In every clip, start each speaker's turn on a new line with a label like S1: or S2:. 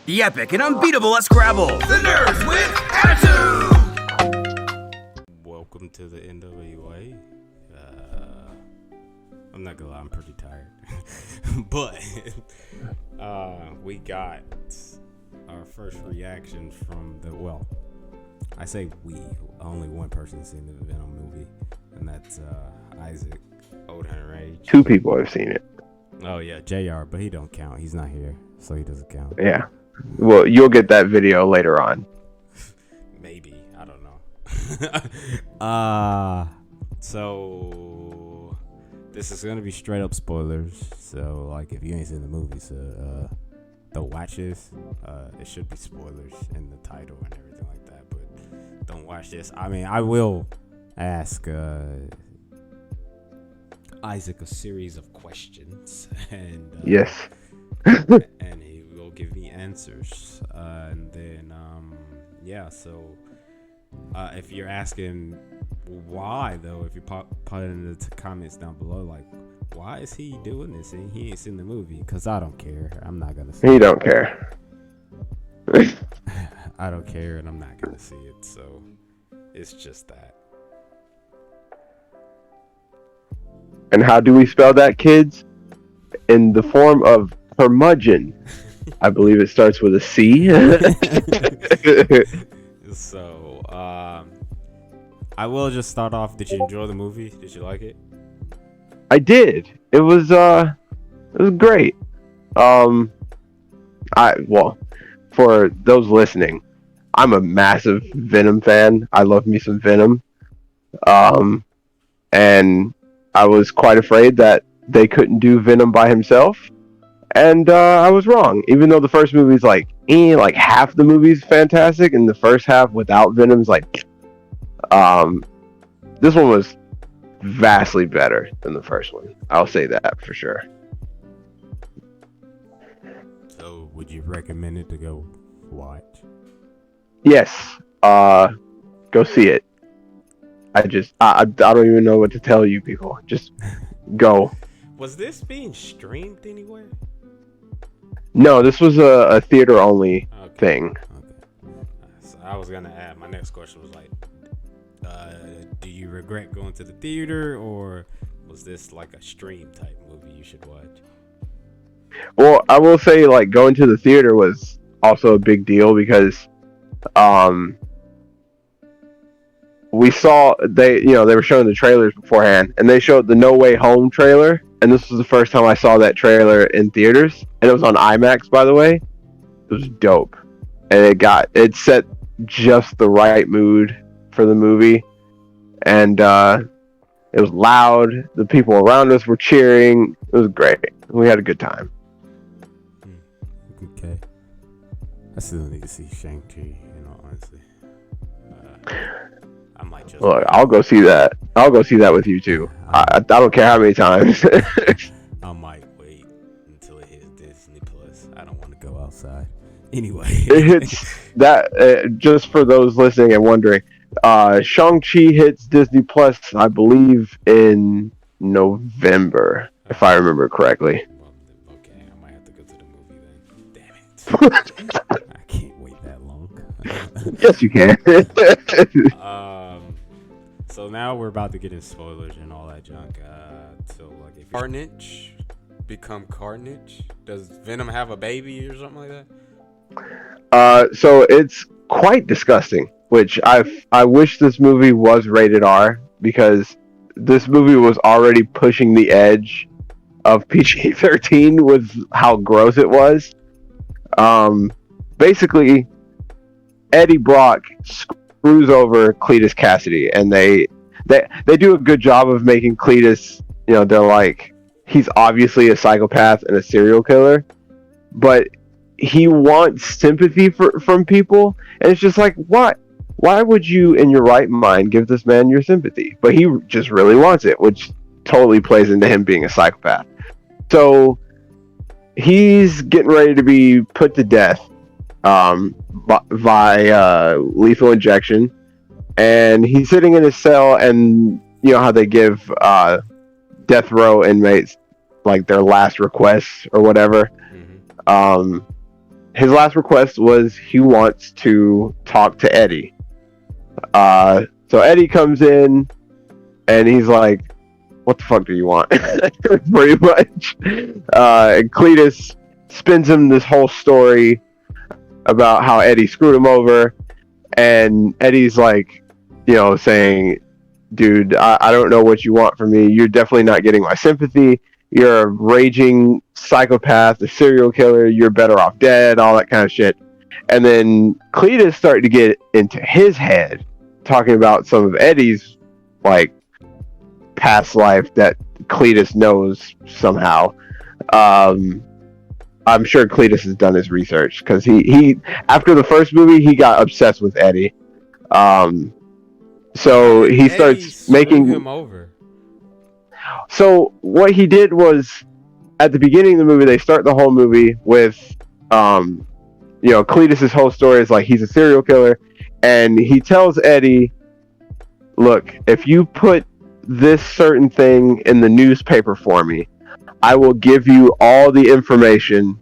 S1: The epic and unbeatable Scrabble.
S2: The nerds with attitude.
S3: Welcome to the N.W.A. I'm not gonna lie, I'm pretty tired. But we got our first reaction from I say we, only one person's seen the Venom movie, and that's Isaac, OldHunterRage.
S4: Two people have seen it.
S3: Oh yeah, JR, but he don't count. He's not here, so he doesn't count.
S4: Yeah. Well, you'll get that video later on.
S3: Maybe. I don't know. So this is gonna be straight up spoilers. So like if you ain't seen the movie, so don't watch this. It should be spoilers in the title and everything like that, but don't watch this. I mean, I will ask Isaac a series of questions and
S4: Yes.
S3: and he will give me answers, and then so if you're asking why though, if you put it in the comments down below, like why is he doing this and he ain't seen the movie, because I don't care. I'm not gonna see
S4: He
S3: it.
S4: don't care.
S3: I don't care, and I'm not gonna see it, so it's just that.
S4: And how do we spell that, kids? In the form of curmudgeon. I believe it starts with a C.
S3: So I will just start off. Did you enjoy the movie? Did you like it?
S4: I did. It was great. For those listening, I'm a massive Venom fan. I love me some Venom. And I was quite afraid that they couldn't do Venom by himself. And I was wrong. Even though the first movie's like half the movie's fantastic, and the first half without Venom's this one was vastly better than the first one. I'll say that for sure.
S3: So would you recommend it to go watch?
S4: Yes. Go see it. I don't even know what to tell you people. Just go.
S3: Was this being streamed anywhere?
S4: No, this was a theater only thing.
S3: Okay. So I was gonna add. My next question was like, do you regret going to the theater, or was this like a stream type movie you should watch?
S4: Well, I will say like going to the theater was also a big deal because we saw they were showing the trailers beforehand, and they showed the N.W.A Home trailer, and this was the first time I saw that trailer in theaters, and it was on IMAX, by the way. It was dope, and it set just the right mood for the movie, and it was loud. The people around us were cheering. It was great. We had a good time.
S3: Okay. I still need to see Shang-Chi, in all honesty. I might just...
S4: Look, I'll go see that. I'll go see that with you too. I don't care how many times.
S3: I might wait until it hits Disney Plus. I don't want to go outside. Anyway.
S4: It hits that, just for those listening and wondering, Shang-Chi hits Disney Plus, I believe, in November, if I remember correctly.
S3: Well, okay, I might have to go to the movie then. Damn it. I can't wait that long.
S4: Yes, you can.
S3: So now we're about to get in spoilers and all that junk. So like, if Carnage become Carnage, does Venom have a baby or something like that?
S4: So it's quite disgusting, which I wish this movie was rated R, because this movie was already pushing the edge of PG-13 with how gross it was. Basically, Eddie Brock screws over Cletus Cassidy, and they do a good job of making Cletus, they're like, he's obviously a psychopath and a serial killer, but he wants sympathy from people, and it's just like, why would you in your right mind give this man your sympathy? But he just really wants it, which totally plays into him being a psychopath. So he's getting ready to be put to death by lethal injection, and he's sitting in his cell, and you know how they give death row inmates like their last requests or whatever. his last request was he wants to talk to Eddie. So Eddie comes in and he's like, what the fuck do you want? Pretty much. And Cletus spins him this whole story about how Eddie screwed him over. And Eddie's like, saying, dude, I don't know what you want from me. You're definitely not getting my sympathy. You're a raging psychopath, a serial killer. You're better off dead, all that kind of shit. And then Cletus started to get into his head, talking about some of Eddie's, like, past life that Cletus knows somehow. I'm sure Cletus has done his research, because he after the first movie, he got obsessed with Eddie. So he starts making
S3: him over.
S4: So what he did was, at the beginning of the movie, they start the whole movie with, Cletus's whole story is like he's a serial killer, and he tells Eddie, look, if you put this certain thing in the newspaper for me, I will give you all the information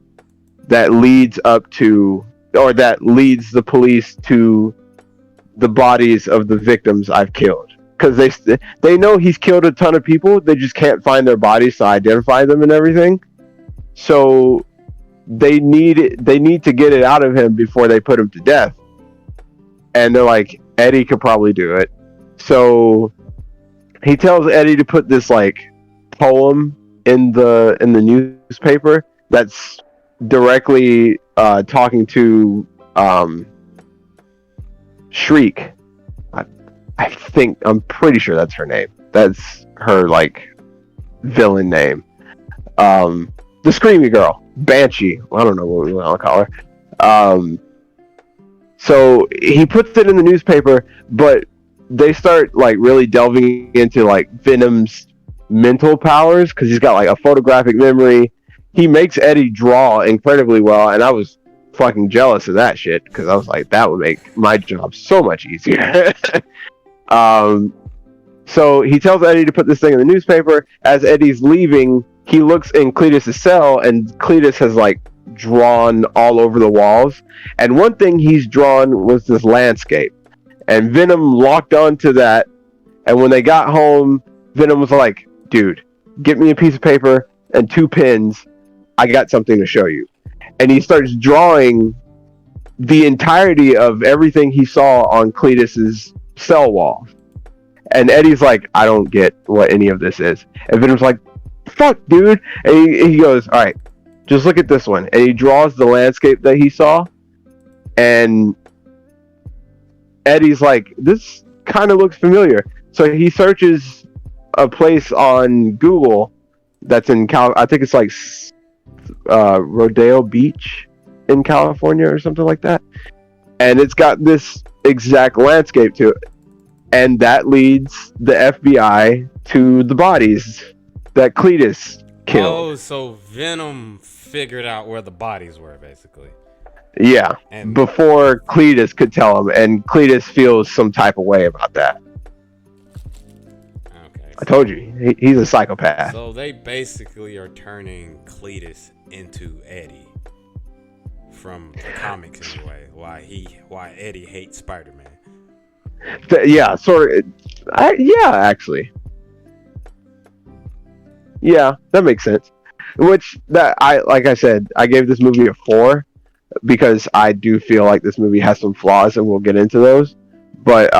S4: that leads up to, or that leads the police to the bodies of the victims I've killed. Because they know he's killed a ton of people, they just can't find their bodies to identify them and everything. So they need to get it out of him before they put him to death. And they're like, Eddie could probably do it. So he tells Eddie to put this like poem in the newspaper that's directly talking to Shriek. I'm pretty sure that's her name. That's her like villain name. The Screamy Girl, Banshee. I don't know what we want to call her. So he puts it in the newspaper, but they start like really delving into like Venom's mental powers, because he's got like a photographic memory. He makes Eddie draw incredibly well, and I was fucking jealous of that shit, because I was like, that would make my job so much easier. So he tells Eddie to put this thing in the newspaper. As Eddie's leaving, he looks in Cletus's cell, and Cletus has like drawn all over the walls. And one thing he's drawn was this landscape, and Venom locked onto that. And when they got home, Venom was like, dude, get me a piece of paper and 2 pens. I got something to show you. And he starts drawing the entirety of everything he saw on Cletus's cell wall. And Eddie's like, I don't get what any of this is. And Venom's like, fuck, dude. And he goes, all right, just look at this one. And he draws the landscape that he saw. And Eddie's like, this kind of looks familiar. So he searches a place on Google that's in I think it's like Rodeo Beach in California or something like that. And it's got this exact landscape to it. And that leads the FBI to the bodies that Cletus killed.
S3: Oh, so Venom figured out where the bodies were, basically.
S4: Yeah,
S3: And
S4: before Cletus could tell him, and Cletus feels some type of way about that.
S3: okay,
S4: I told you, he's a psychopath.
S3: so they basically are turning Cletus into Eddie from the comics anyway. Why Eddie hates Spider-Man.
S4: Yeah, sort of. Yeah, actually. Yeah, that makes sense. Like I said, I gave this movie a 4 because I do feel like this movie has some flaws, and we'll get into those. But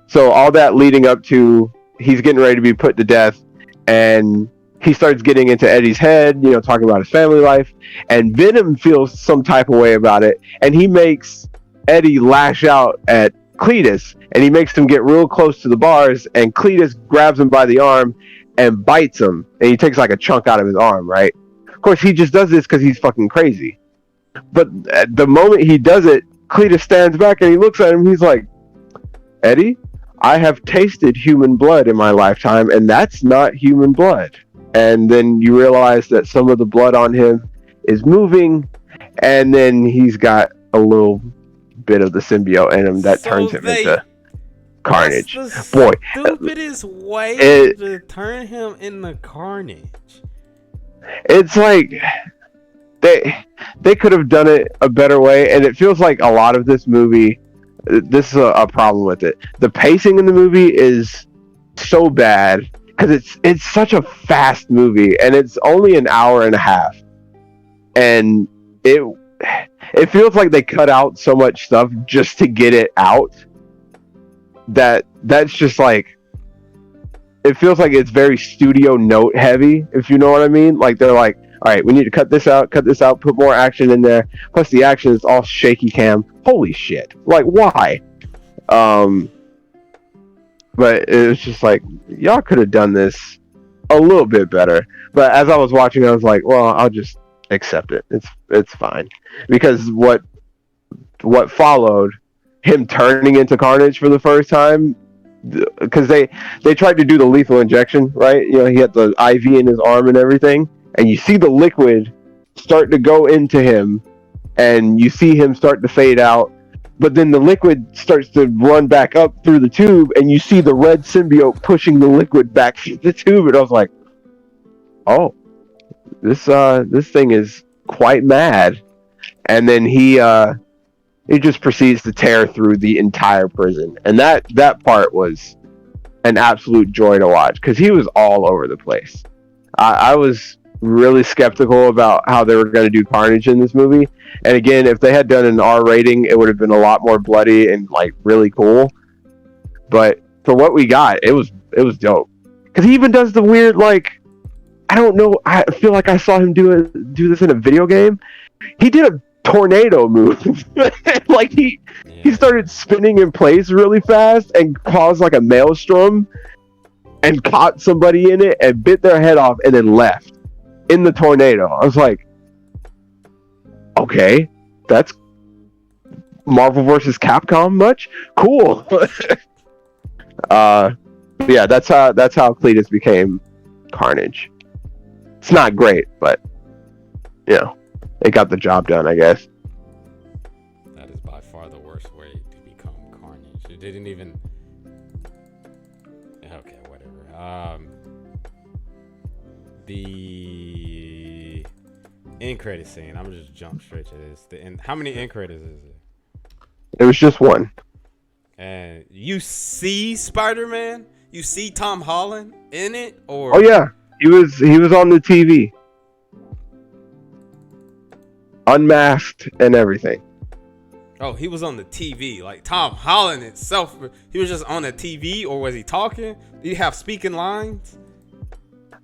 S4: so all that leading up to he's getting ready to be put to death, and he starts getting into Eddie's head, talking about his family life, and Venom feels some type of way about it, and he makes Eddie lash out at Cletus, and he makes him get real close to the bars, and Cletus grabs him by the arm and bites him, and he takes like a chunk out of his arm, right? Of course, he just does this because he's fucking crazy. But at the moment he does it, Cletus stands back and he looks at him, he's like, Eddie, I have tasted human blood in my lifetime, and that's not human blood. And then you realize that some of the blood on him is moving, and then he's got a little bit of the symbiote in him that turns him into Carnage.
S3: That's
S4: Boy,
S3: the stupidest way to turn him into Carnage.
S4: it's like they could have done it a better way, and it feels like a lot of this movie. This is a problem with it. The pacing in the movie is so bad because it's such a fast movie, and it's only an hour and a half, and it feels like they cut out so much stuff just to get it out. That's just like, it feels like it's very studio note heavy, if you know what I mean. Like they're like, all right, we need to cut this out, put more action in there. Plus the action is all shaky cam. Holy shit. Like, why? But it was just like, y'all could have done this a little bit better. But as I was watching, I was like, well, I'll just accept it. It's fine. Because what followed, him turning into Carnage for the first time, because they tried to do the lethal injection, right? You know, he had the IV in his arm and everything, and you see the liquid start to go into him, and you see him start to fade out, but then the liquid starts to run back up through the tube, and you see the red symbiote pushing the liquid back through the tube, and I was like, oh, this thing is quite mad. And then he just proceeds to tear through the entire prison, and that part was an absolute joy to watch because he was all over the place. I was really skeptical about how they were going to do Carnage in this movie, and again, if they had done an R rating, it would have been a lot more bloody and like really cool. But for what we got, it was dope because he even does the weird, like, I don't know, I feel like I saw him do this in a video game. He did a tornado move. Like he started spinning in place really fast and caused like a maelstrom and caught somebody in it and bit their head off and then left in the tornado. I was like, okay, that's Marvel versus Capcom much? Cool. Yeah, that's how Cletus became Carnage. It's not great, but you know, it got the job done, I guess.
S3: That is by far the worst way to become Carnage. It didn't even. Okay, whatever. The end credit scene. I'm gonna just jump straight to this. How many end credits is it?
S4: It was just one.
S3: And you see Spider-Man? You see Tom Holland in it, or?
S4: Oh yeah, he was on the TV. Unmasked and everything.
S3: Oh, he was on the TV. Like Tom Holland itself, he was just on the TV, or was he talking? Did he have speaking lines?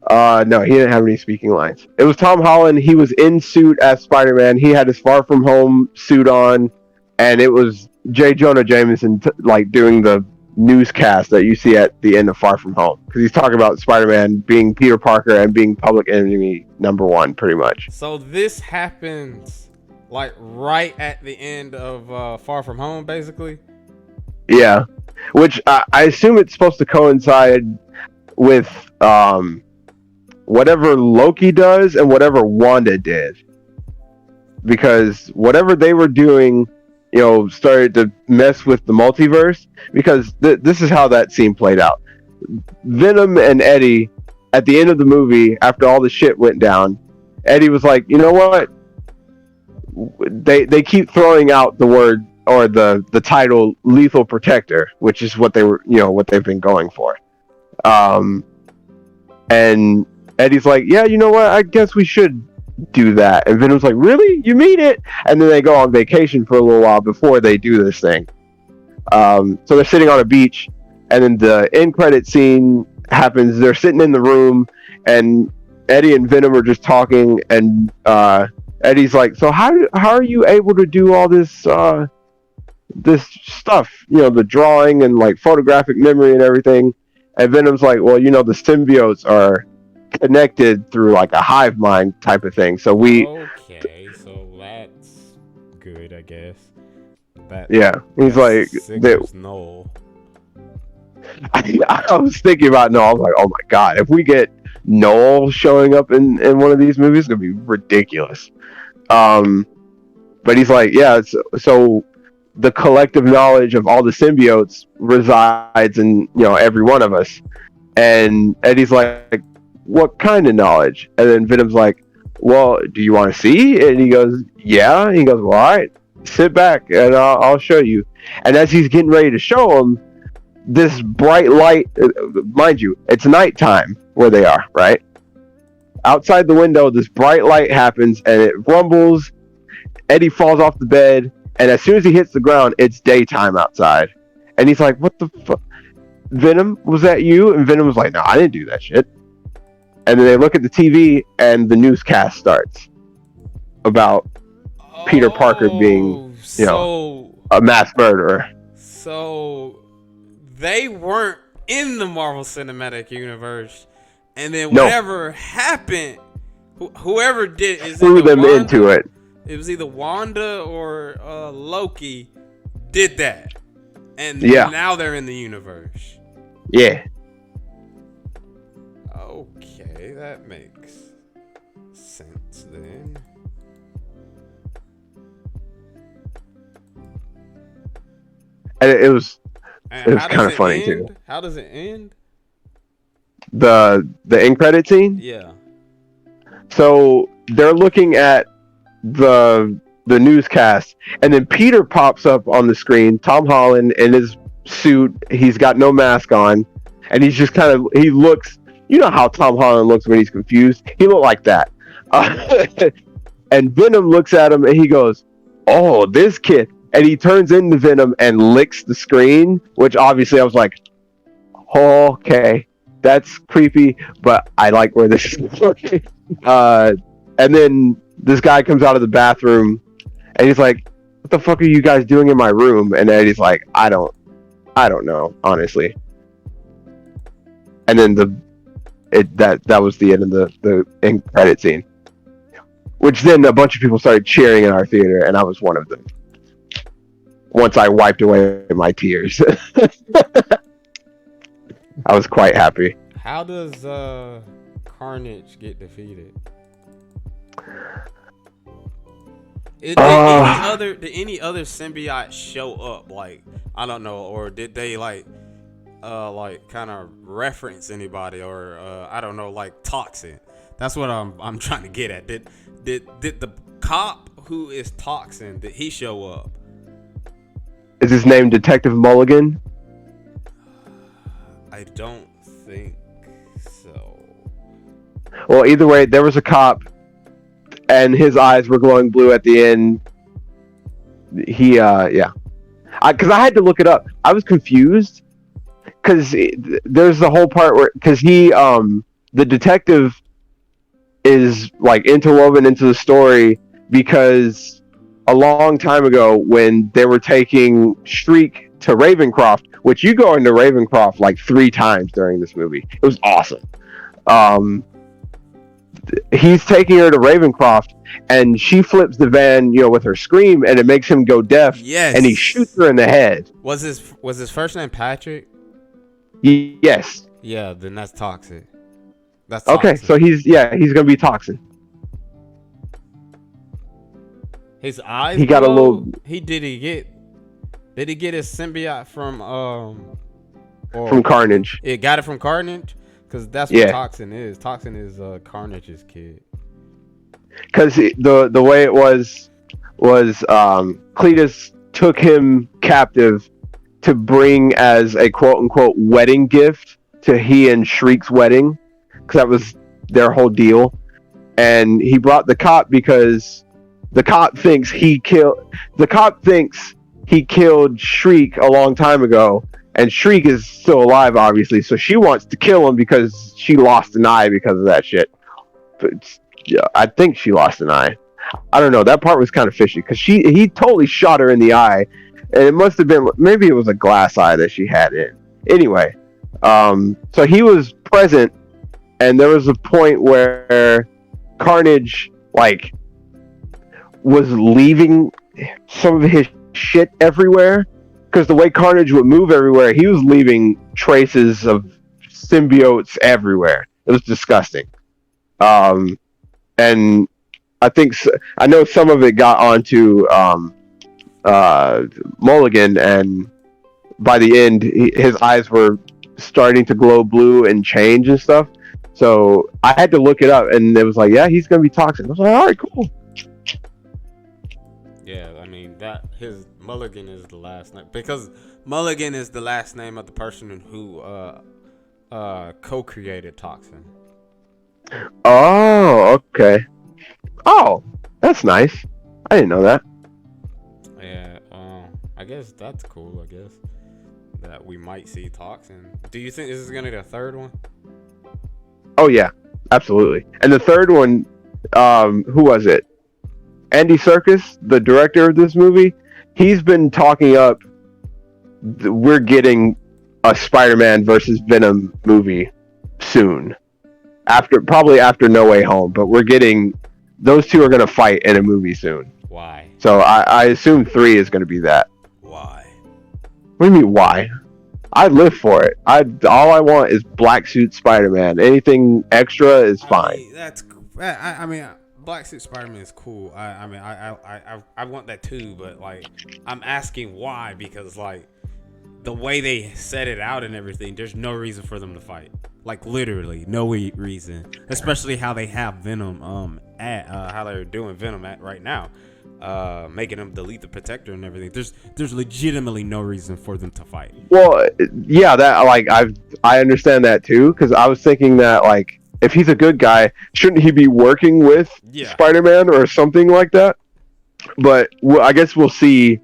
S4: No, he didn't have any speaking lines. It was Tom Holland. He was in suit as Spider-Man. He had his Far From Home suit on, and it was J. Jonah Jameson like doing the newscast that you see at the end of Far From Home, because he's talking about Spider-Man being Peter Parker and being public enemy #1, pretty much.
S3: So this happens like right at the end of Far From Home, basically.
S4: Yeah, which I assume it's supposed to coincide with whatever Loki does and whatever Wanda did, because whatever they were doing, you know, started to mess with the multiverse, because this is how that scene played out. Venom and Eddie, at the end of the movie, after all the shit went down, Eddie was like, you know what? They keep throwing out the word or the title Lethal Protector, which is what they were, you know, what they've been going for. And Eddie's like, yeah, you know what? I guess we should do that. And Venom's like, really? You mean it? And then they go on vacation for a little while before they do this thing. So they're sitting on a beach, and then the end credit scene happens. They're sitting in the room, and Eddie and Venom are just talking, and Eddie's like, so how are you able to do all this this stuff, you know, the drawing and like photographic memory and everything? And Venom's like, well, you know, the symbiotes are connected through like a hive mind type of thing. So
S3: okay, so that's good, I guess.
S4: Yeah, he's like,
S3: Noel.
S4: I was thinking about Noel. I was like, oh my god, if we get Noel showing up in one of these movies, it's gonna be ridiculous. But he's like, yeah, so the collective knowledge of all the symbiotes resides in, you know, every one of us. And Eddie's like, what kind of knowledge? And then Venom's like, well, do you want to see? And he goes, yeah. And he goes, well, all right, sit back and I'll show you. And as he's getting ready to show him, this bright light, mind you, it's nighttime where they are, right? Outside the window, this bright light happens and it rumbles. Eddie falls off the bed, and as soon as he hits the ground, it's daytime outside. And he's like, what the fuck? Venom, was that you? And Venom was like, no, I didn't do that shit. And then they look at the TV, and the newscast starts about Peter Parker being, a mass murderer.
S3: So they weren't in the Marvel Cinematic Universe, and then whatever happened, whoever did
S4: threw them into it.
S3: It was either Wanda or Loki did that, and now they're in the universe.
S4: Yeah.
S3: Okay, that makes sense then.
S4: And it was kind of funny too.
S3: How does it end?
S4: The end credit scene?
S3: Yeah.
S4: So they're looking at the newscast, and then Peter pops up on the screen. Tom Holland in his suit. He's got no mask on, and he's just he looks. You know how Tom Holland looks when he's confused? He looked like that. And Venom looks at him and he goes, "Oh, this kid." And he turns into Venom and licks the screen, which obviously I was like, oh, okay, that's creepy, but I like where this is going. And then this guy comes out of the bathroom and he's like, what the fuck are you guys doing in my room? And Eddie's like, I don't know, honestly. And then that was the end of the end credit scene, which then a bunch of people started cheering in our theater, and I was one of them. Once I wiped away my tears, I was quite happy.
S3: How does Carnage get defeated? Did any other symbiote show up? Like, I don't know, or did they like kind of reference anybody, or I don't know, like Toxin? That's what I'm trying to get at. Did the cop who is Toxin, did he show up?
S4: Is his name Detective Mulligan?
S3: I don't think so.
S4: Well, either way, there was a cop, and his eyes were glowing blue at the end. He, yeah. Because I had to look it up. I was confused. Because there's the whole part where... Because he, the detective is, like, interwoven into the story because... A long time ago, when they were taking Shriek to Ravencroft, which you go into Ravencroft like 3 times during this movie. It was awesome. He's taking her to Ravencroft, and she flips the van, with her scream, and it makes him go deaf.
S3: Yes.
S4: And he shoots her in the head.
S3: Was his first name Patrick?
S4: Yes.
S3: Yeah, then that's Toxic. That's
S4: Toxin. Okay, so he's gonna be Toxin.
S3: His eyes.
S4: He got a little.
S3: Did he get his symbiote from
S4: Carnage?
S3: It got it from Carnage, because that's what Toxin is. Toxin is Carnage's kid.
S4: Because the way it was Cletus took him captive to bring as a quote unquote wedding gift to he and Shriek's wedding, because that was their whole deal, and he brought the cop because. The cop thinks he killed Shriek a long time ago, and Shriek is still alive, obviously. So she wants to kill him because she lost an eye because of that shit. But yeah, I think she lost an eye. I don't know. That part was kind of fishy because he totally shot her in the eye, and it must have been, maybe it was a glass eye that she had in. Anyway, so he was present, and there was a point where Carnage was leaving some of his shit everywhere, because the way Carnage would move everywhere, he was leaving traces of symbiotes everywhere. It was disgusting. And I know some of it got onto Mulligan, and by the end his eyes were starting to glow blue and change and stuff. So I had to look it up, and it was like, yeah, he's gonna be toxic. I was like, all right, cool.
S3: Yeah, I mean that his Mulligan is the last name because Mulligan is the last name of the person who co-created Toxin.
S4: Oh, okay. Oh, that's nice. I didn't know that.
S3: Yeah, I guess that's cool. I guess that we might see Toxin. Do you think this is gonna be the third one?
S4: Oh yeah, absolutely. And the third one, who was it? Andy Serkis, the director of this movie. He's been talking up. We're getting a Spider-Man versus Venom movie soon, probably after No Way Home. But we're getting those two are going to fight in a movie soon.
S3: Why?
S4: So I assume 3 is going to be that.
S3: Why?
S4: What do you mean why? I live for it. All I want is black suit Spider-Man. Anything extra is fine.
S3: I mean, that's. I mean, Black Suit Spider-Man is cool. I want that too, but like, I'm asking why because like, the way they set it out and everything, there's no reason for them to fight. Like literally, no reason. Especially how they have Venom how they're doing Venom right now. Making them delete the protector and everything. There's legitimately no reason for them to fight.
S4: Well, yeah, that like I understand that too, because I was thinking that like if he's a good guy, shouldn't he be working with Spider-Man or something like that? But I guess we'll see.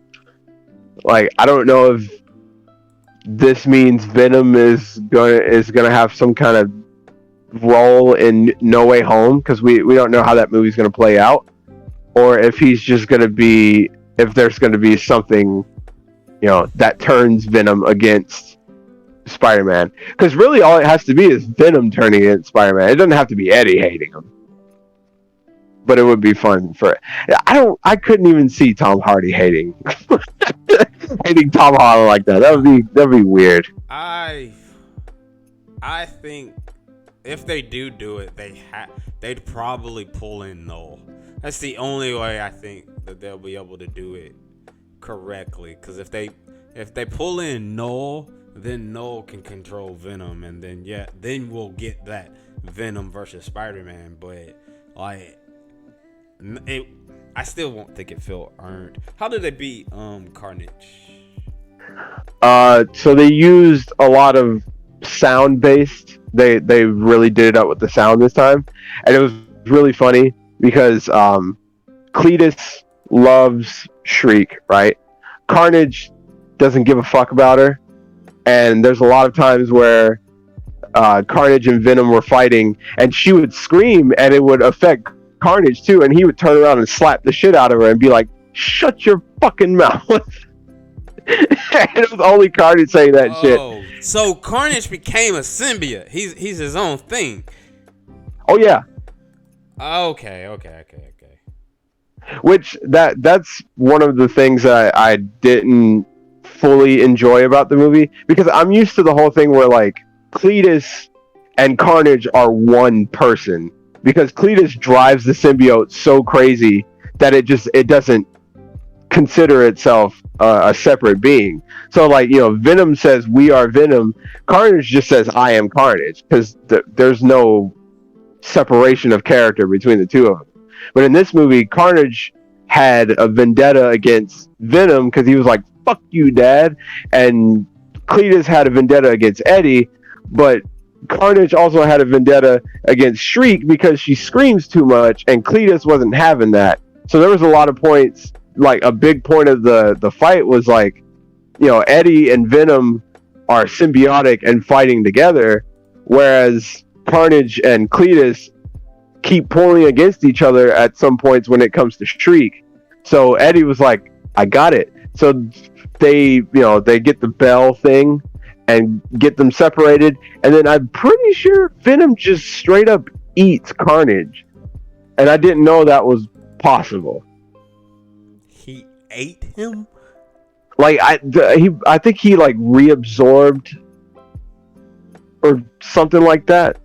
S4: Like I don't know if this means Venom is gonna have some kind of role in No Way Home, because we don't know how that movie's gonna play out. Or if he's just going to be, if there's going to be something, that turns Venom against Spider-Man. Because really all it has to be is Venom turning against Spider-Man. It doesn't have to be Eddie hating him. But it would be fun for it. I couldn't even see Tom Hardy hating Tom Holland like that. That'd be weird.
S3: I think if they do it, they'd probably pull in Null. That's the only way I think that they'll be able to do it correctly. Because if they pull in Null, then Null can control Venom, and then we'll get that Venom versus Spider-Man. But like, I still won't think it feel earned. How did they beat Carnage?
S4: So they used a lot of sound based. They really did it up with the sound this time, and it was really funny. Because Cletus loves Shriek, right? Carnage doesn't give a fuck about her. And there's a lot of times where Carnage and Venom were fighting, and she would scream, and it would affect Carnage too, and he would turn around and slap the shit out of her and be like, "Shut your fucking mouth." And it was only Carnage saying that shit.
S3: So Carnage became a symbiote. He's his own thing.
S4: Oh, yeah.
S3: Okay.
S4: Which that's one of the things that I didn't fully enjoy about the movie, because I'm used to the whole thing where like Cletus and Carnage are one person, because Cletus drives the symbiote so crazy that it doesn't consider itself a separate being. So like, Venom says we are Venom, Carnage just says I am Carnage, because there's no separation of character between the two of them. But in this movie, Carnage had a vendetta against Venom because he was like, "Fuck you, Dad," and Cletus had a vendetta against Eddie, but Carnage also had a vendetta against Shriek because she screams too much, and Cletus wasn't having that. So there was a lot of points. Like a big point of the fight was like, Eddie and Venom are symbiotic and fighting together, whereas Carnage and Cletus keep pulling against each other at some points when it comes to Shriek. So Eddie was like, "I got it." So they get the bell thing and get them separated, and then I'm pretty sure Venom just straight up eats Carnage, and I didn't know that was possible.
S3: He ate him?
S4: Like I think he like reabsorbed or something like that.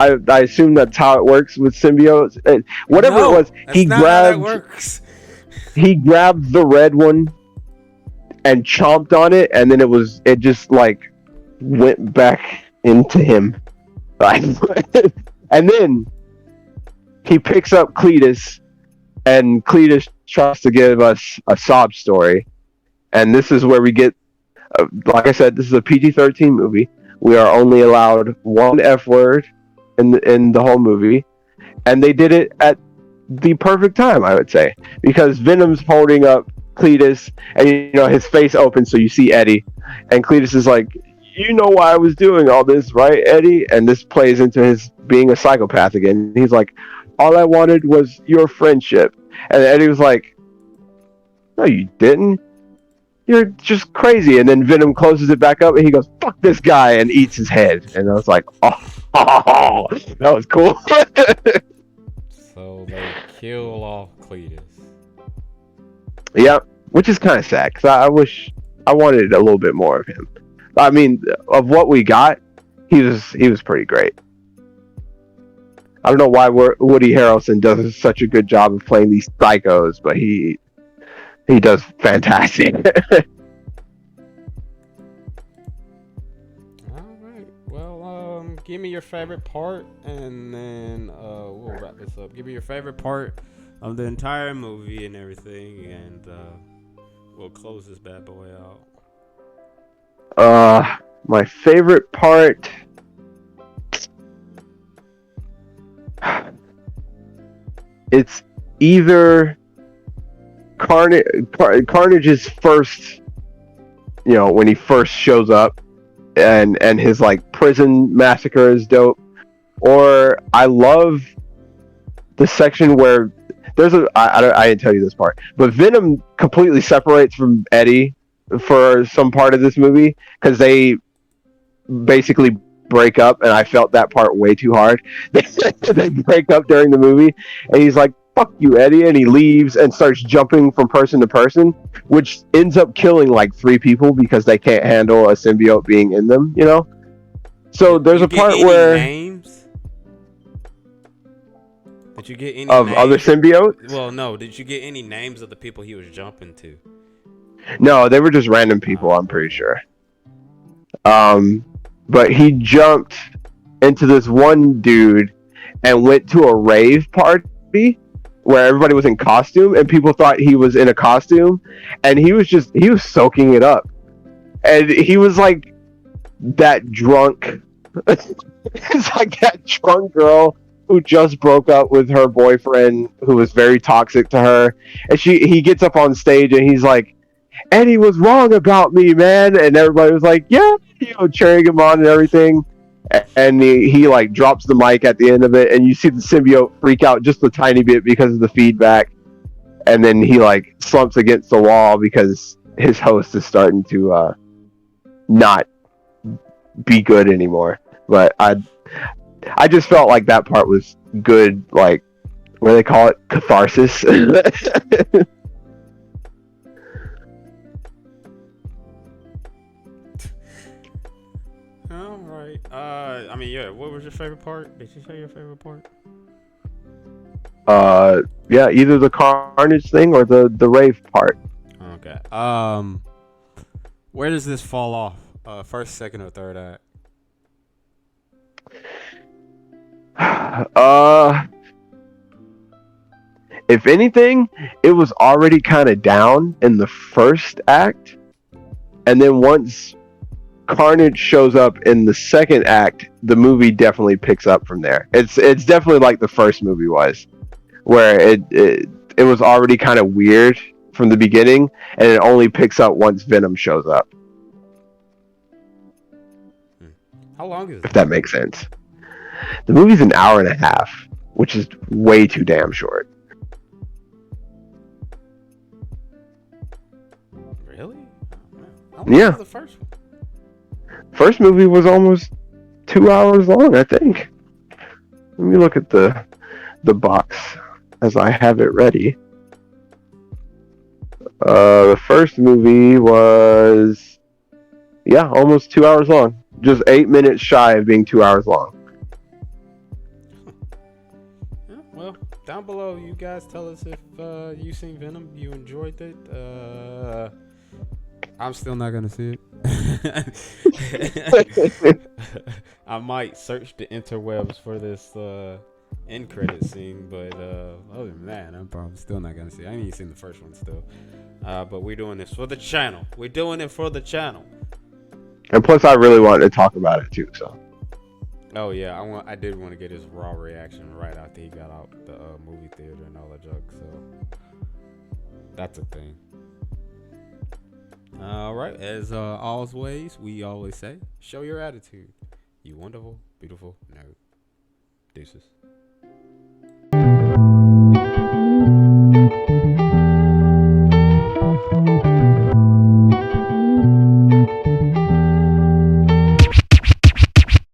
S4: I assume that's how it works with symbiotes. And whatever it was, he grabbed the red one and chomped on it, and then it just like went back into him. Like, and then he picks up Cletus, and Cletus tries to give us a sob story. And this is where we get, like I said, this is a PG-13 movie. We are only allowed one F word in the whole movie, and they did it at the perfect time, I would say, because Venom's holding up Cletus, and his face opens, so you see Eddie, and Cletus is like, "You know why I was doing all this, right, Eddie?" And this plays into his being a psychopath again. He's like, "All I wanted was your friendship," and Eddie was like, "No, you didn't. You're just crazy." And then Venom closes it back up, and he goes, "Fuck this guy," and eats his head. And I was like, "Oh, that was cool."
S3: So they kill off Cletus.
S4: Yeah, which is kind of sad because I wanted a little bit more of him. I mean, of what we got, he was pretty great. I don't know why Woody Harrelson does such a good job of playing these psychos, but he does fantastic.
S3: Alright, well, give me your favorite part, and then we'll wrap this up. Give me your favorite part of the entire movie and everything, and we'll close this bad boy out.
S4: My favorite part. It's either Carnage's first, when he first shows up, and his like prison massacre is dope, or I love the section where I didn't tell you this part, but Venom completely separates from Eddie for some part of this movie because they basically break up, and I felt that part way too hard. They break up during the movie, and he's like, "Fuck you, Eddie," and he leaves and starts jumping from person to person, which ends up killing like 3 people because they can't handle a symbiote being in them, So there's a part where
S3: names? Did you get any
S4: of
S3: names?
S4: other symbiotes?
S3: Well, no. Did you get any names of the people he was jumping to?
S4: No, they were just random people, I'm pretty sure. But he jumped into this one dude and went to a rave party where everybody was in costume, and people thought he was in a costume, and he was soaking it up. And he was like that drunk, it's like that drunk girl who just broke up with her boyfriend who was very toxic to her. And he gets up on stage and he's like, "Eddie was wrong about me, man." And everybody was like, "Yeah," cheering him on and everything. And he like drops the mic at the end of it, and you see the symbiote freak out just a tiny bit because of the feedback. And then he like slumps against the wall because his host is starting to not be good anymore. But I just felt like that part was good, like, what do they call it? Catharsis.
S3: All right. I mean, yeah. What was your favorite part? Did you say your favorite part?
S4: Yeah, either the Carnage thing or the rave part.
S3: Okay. Where does this fall off? First, second, or third act?
S4: If anything, it was already kind of down in the first act, and then once Carnage shows up in the second act, the movie definitely picks up from there. It's definitely like the first movie was, where it was already kind of weird from the beginning, and it only picks up once Venom shows up.
S3: How long is it?
S4: If that makes sense. The movie's an hour and a half, which is way too damn short.
S3: Really? How long
S4: Yeah.
S3: was the first one?
S4: First movie was almost 2 hours long, I think. Let me look at the box as I have it ready. The first movie was, almost 2 hours long. Just 8 minutes shy of being 2 hours long.
S3: Yeah, well, down below, you guys tell us if you've seen Venom, you enjoyed it. I'm still not gonna see it. I might search the interwebs for this end credit scene, but other than that, I'm probably still not gonna see it. I ain't even seen the first one still. But we're doing this for the channel. We're doing it for the channel.
S4: And plus, I really wanted to talk about it too. So.
S3: Oh yeah, I did want to get his raw reaction right after he got out the movie theater and all that junk. So that's a thing. All right, as always, we always say, show your attitude. You wonderful, beautiful nerd. Deuces.